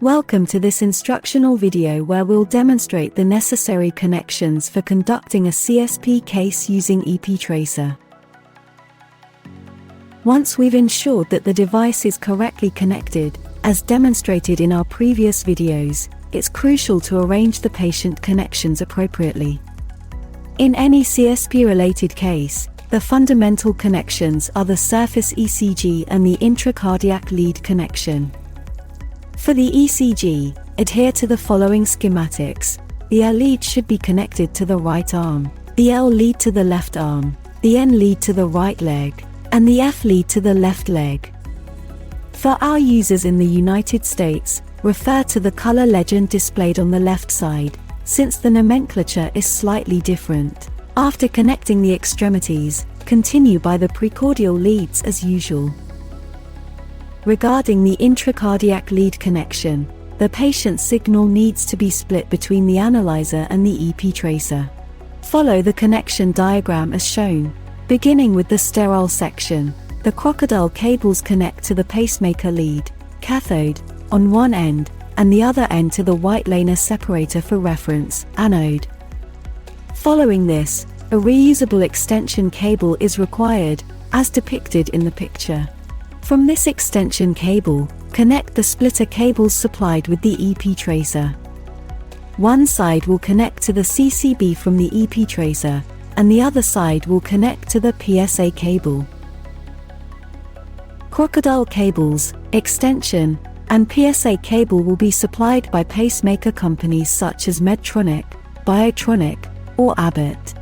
Welcome to this instructional video where we'll demonstrate the necessary connections for conducting a CSP case using EP TRACER. Once we've ensured that the device is correctly connected, as demonstrated in our previous videos, it's crucial to arrange the patient connections appropriately. In any CSP-related case, the fundamental connections are the surface ECG and the intracardiac lead connection. For the ECG, adhere to the following schematics. The L lead should be connected to the right arm, the L lead to the left arm, the N lead to the right leg, and the F lead to the left leg. For our users in the United States, refer to the color legend displayed on the left side, since the nomenclature is slightly different. After connecting the extremities, continue by the precordial leads as usual. Regarding the intracardiac lead connection, the patient's signal needs to be split between the analyzer and the EP TRACER. Follow the connection diagram as shown. Beginning with the sterile section, the crocodile cables connect to the pacemaker lead, cathode, on one end, and the other end to the white laner separator for reference, anode. Following this, a reusable extension cable is required, as depicted in the picture. From this extension cable, connect the splitter cables supplied with the EP TRACER. One side will connect to the CCB from the EP TRACER, and the other side will connect to the PSA cable. Crocodile cables, extension, and PSA cable will be supplied by pacemaker companies such as Medtronic, Biotronic, or Abbott.